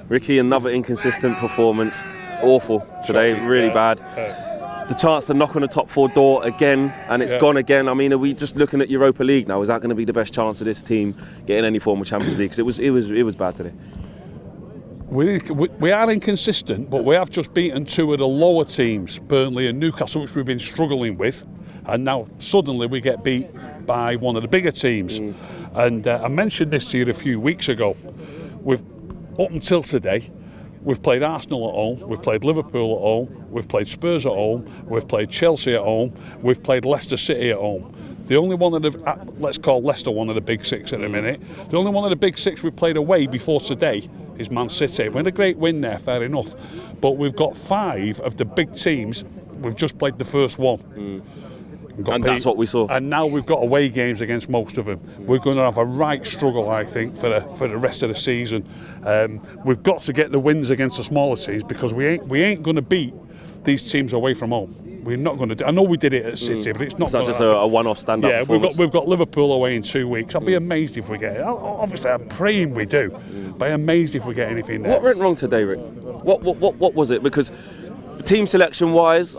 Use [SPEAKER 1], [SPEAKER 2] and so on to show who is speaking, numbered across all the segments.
[SPEAKER 1] Ricky, another inconsistent performance. Awful today, really bad. The chance to knock on the top 4 door again, and it's gone again. I mean, are we just looking at Europa League now? Is that going to be the best chance of this team getting any form of Champions League? Because it was bad today.
[SPEAKER 2] We are inconsistent, but we have just beaten 2 of the lower teams, Burnley and Newcastle, which we've been struggling with, and now suddenly we get beat by one of the bigger teams. And I mentioned this to you a few weeks ago. Up until today, we've played Arsenal at home, we've played Liverpool at home, we've played Spurs at home, we've played Chelsea at home, we've played Leicester City at home. The only one of the, let's call Leicester one of the big 6 at the minute, the only one of the big 6 we played away before today is Man City. We had a great win there, fair enough, but we've got 5 of the big teams, we've just played the first one.
[SPEAKER 1] And that's what we saw.
[SPEAKER 2] And now we've got away games against most of them. We're going to have a right struggle, I think, for the rest of the season. We've got to get the wins against the smaller teams because we ain't going to beat these teams away from home. We're not going to. I know we did it at City, but it's not
[SPEAKER 1] just a one-off stand-up.
[SPEAKER 2] Yeah,
[SPEAKER 1] performance.
[SPEAKER 2] we've got Liverpool away in 2 weeks. I'd be amazed if we get it. Obviously, I'm praying we do, but I'm amazed if we get anything there.
[SPEAKER 1] What went wrong today, Rick? What was it? Because team selection-wise,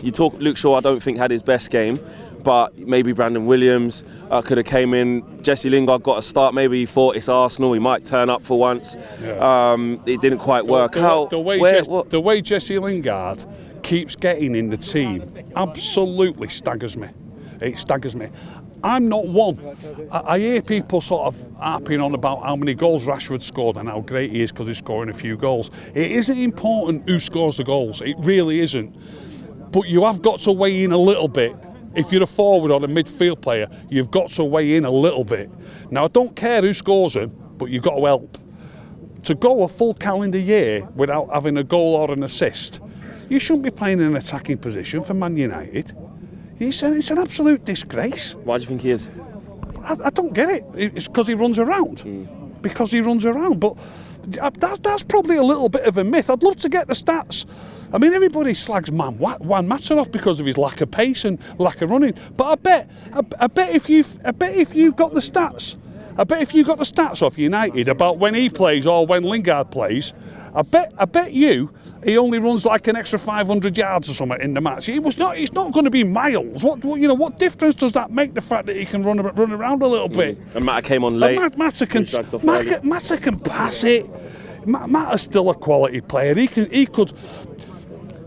[SPEAKER 1] you talk Luke Shaw, I don't think had his best game, but maybe Brandon Williams could have came in. Jesse Lingard got a start. Maybe he thought it's Arsenal, he might turn up for once. It didn't quite work.
[SPEAKER 2] The way Jesse Lingard keeps getting in the team absolutely staggers me. It staggers me. I'm not one. I hear people sort of harping on about how many goals Rashford scored and how great he is because he's scoring a few goals. It isn't important who scores the goals. It really isn't. But you have got to weigh in a little bit. If you're a forward or a midfield player, you've got to weigh in a little bit. Now, I don't care who scores them, but you've got to help. To go a full calendar year without having a goal or an assist, you shouldn't be playing in an attacking position for Man United. It's an absolute disgrace.
[SPEAKER 1] Why do you think he is?
[SPEAKER 2] I don't get it. It's because he runs around. Because he runs around. But that's probably a little bit of a myth. I'd love to get the stats. I mean, everybody slags Juan Mata off because of his lack of pace and lack of running. But I bet if you got the stats, off United about when he plays or when Lingard plays, I bet you he only runs like an extra 500 yards or something in the match. It's not going to be miles. What difference does that make? The fact that he can run around a little bit.
[SPEAKER 1] And Mata came on late.
[SPEAKER 2] Mata can pass it. Mata's still a quality player. He could.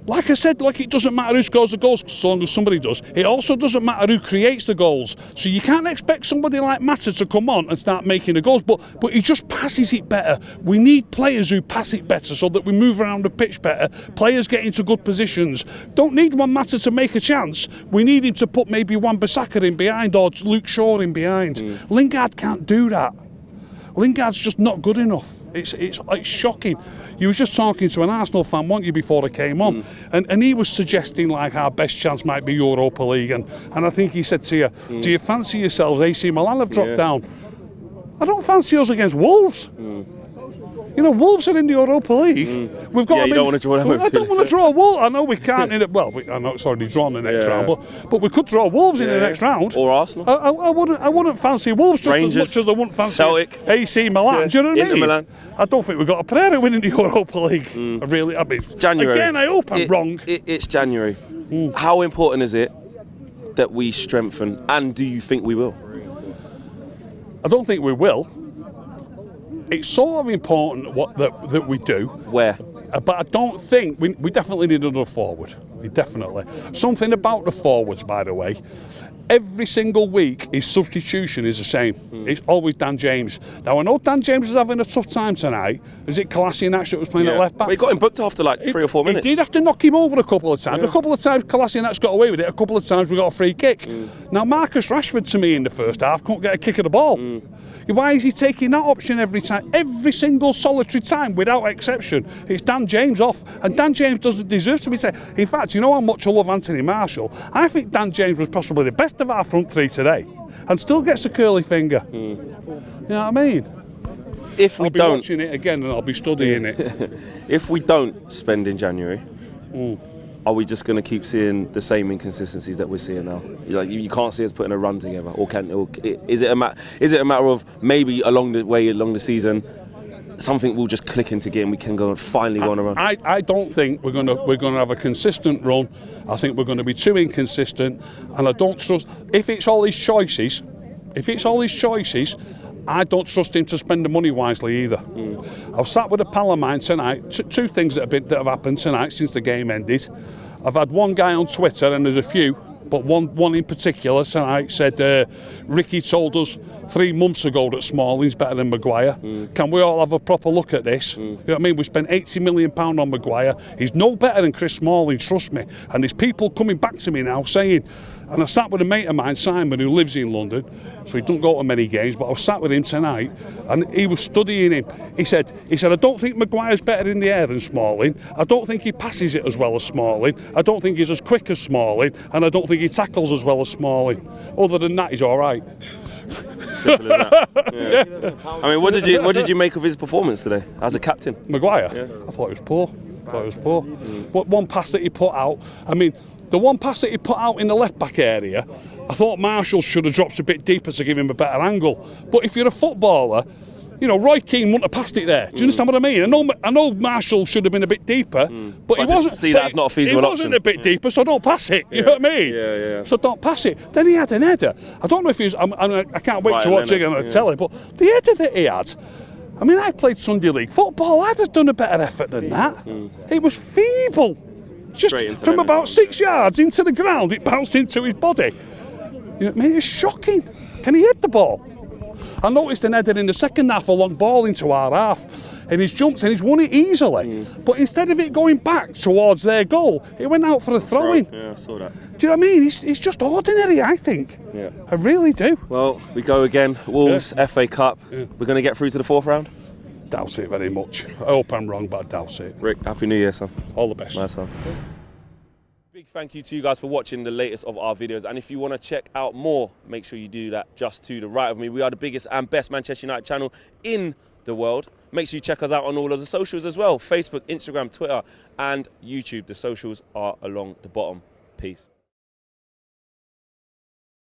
[SPEAKER 2] Like I said, it doesn't matter who scores the goals so long as somebody does. It also doesn't matter who creates the goals. So you can't expect somebody like Mata to come on and start making the goals, but he just passes it better. We need players who pass it better so that we move around the pitch better. Players get into good positions. Don't need Juan Mata to make a chance. We need him to put maybe Wan-Bissaka in behind or Luke Shaw in behind. Lingard can't do that. Lingard's just not good enough. It's shocking. You was just talking to an Arsenal fan, weren't you, before I came on, and he was suggesting like our best chance might be Europa League, and I think he said to you, do you fancy yourselves? AC Milan have dropped down. I don't fancy us against Wolves. Wolves are in the Europa League. We've got.
[SPEAKER 1] You don't want to draw them.
[SPEAKER 2] I don't want to draw Wolves. I know we can't. I know it's already drawn the next round, but we could draw Wolves in the next round.
[SPEAKER 1] Or Arsenal.
[SPEAKER 2] I wouldn't fancy Wolves just
[SPEAKER 1] Rangers,
[SPEAKER 2] as much as I wouldn't fancy
[SPEAKER 1] Celtic,
[SPEAKER 2] AC Milan. Do you know what I mean?
[SPEAKER 1] Inter Milan.
[SPEAKER 2] I don't think we've got a Pereira winning the Europa League. I mean,
[SPEAKER 1] January.
[SPEAKER 2] Again, I hope I'm wrong.
[SPEAKER 1] It's January. How important is it that we strengthen, and do you think we will?
[SPEAKER 2] I don't think we will. It's sort of important that we do.
[SPEAKER 1] Where?
[SPEAKER 2] But I don't think we definitely need another forward. We definitely. Something about the forwards, by the way. Every single week, his substitution is the same. It's always Dan James. Now, I know Dan James is having a tough time tonight. Is it Kolasinac that was playing at left back?
[SPEAKER 1] He got him booked after 3 or 4 minutes.
[SPEAKER 2] He did have to knock him over a couple of times. A couple of times Kolasinac got away with it. A couple of times we got a free kick. Now, Marcus Rashford, to me, in the first half, couldn't get a kick of the ball. Why is he taking that option every time? Every single solitary time, without exception, it's Dan James off. And Dan James doesn't deserve to be said. In fact, you know how much I love Anthony Marshall? I think Dan James was possibly the best of our front three today and still gets a curly finger. You know what I mean?
[SPEAKER 1] If we
[SPEAKER 2] I'll be
[SPEAKER 1] don't
[SPEAKER 2] watching it again and I'll be studying it.
[SPEAKER 1] If we don't spend in January, are we just going to keep seeing the same inconsistencies that we're seeing now? You can't see us putting a run together, is it a matter of maybe along the season something will just click into gear and we can finally go on a run?
[SPEAKER 2] I don't think we're gonna have a consistent run. I think we're going to be too inconsistent, and I don't trust. If it's all his choices, I don't trust him to spend the money wisely either. I've sat with a pal of mine tonight. Two things that have happened tonight since the game ended. I've had one guy on Twitter, and there's a few, but one in particular tonight said, Ricky told us 3 months ago that Smalling's better than Maguire. Can we all have a proper look at this? You know what I mean? We spent £80 million on Maguire. He's no better than Chris Smalling, trust me. And there's people coming back to me now saying, and I sat with a mate of mine, Simon, who lives in London, so he doesn't go to many games, but I was sat with him tonight, and he was studying him. He said, I don't think Maguire's better in the air than Smalling. I don't think he passes it as well as Smalling. I don't think he's as quick as Smalling, and I don't think he tackles as well as Smalling. Other than that, he's all right.
[SPEAKER 1] Simple as that. Yeah. I mean, what did you make of his performance today as a captain?
[SPEAKER 2] Maguire?
[SPEAKER 1] Yeah.
[SPEAKER 2] I thought it was poor. But one pass that he put out, I mean, the one pass that he put out in the left-back area, I thought Marshall should have dropped a bit deeper to give him a better angle. But if you're a footballer, you know, Roy Keane wouldn't have passed it there. Do you understand what I mean? I know Marshall should have been a bit deeper, but he wasn't.
[SPEAKER 1] See, that's not a feasible option.
[SPEAKER 2] He wasn't a bit deeper, so don't pass it. You know what I mean?
[SPEAKER 1] Yeah.
[SPEAKER 2] So don't pass it. Then he had an header. I don't know if he was. I can't wait to watch it on the telly. But the header that he had. I mean, I played Sunday League football. I'd have done a better effort than that. It was feeble. Just from about 6 yards into the ground, it bounced into his body. You know what I mean? It's shocking. Can he hit the ball? I noticed an header in the second half, a long ball into our half, and he's jumped and he's won it easily. But instead of it going back towards their goal, it went out for a throw-in.
[SPEAKER 1] Yeah, I saw that.
[SPEAKER 2] Do you know what I mean? It's just ordinary, I think.
[SPEAKER 1] Yeah.
[SPEAKER 2] I really do.
[SPEAKER 1] Well, we go again. Wolves, FA Cup. We're going to get through to the 4th round?
[SPEAKER 2] Doubt it very much. I hope I'm wrong, but I doubt it.
[SPEAKER 1] Rick, Happy New Year, son.
[SPEAKER 2] All the best.
[SPEAKER 1] Nice one. Big thank you to you guys for watching the latest of our videos, and if you want to check out more, make sure you do that just to the right of me. We are the biggest and best Manchester United channel in the world. Make sure you check us out on all of the socials as well: Facebook, Instagram, Twitter and YouTube. The socials are along the bottom. Peace.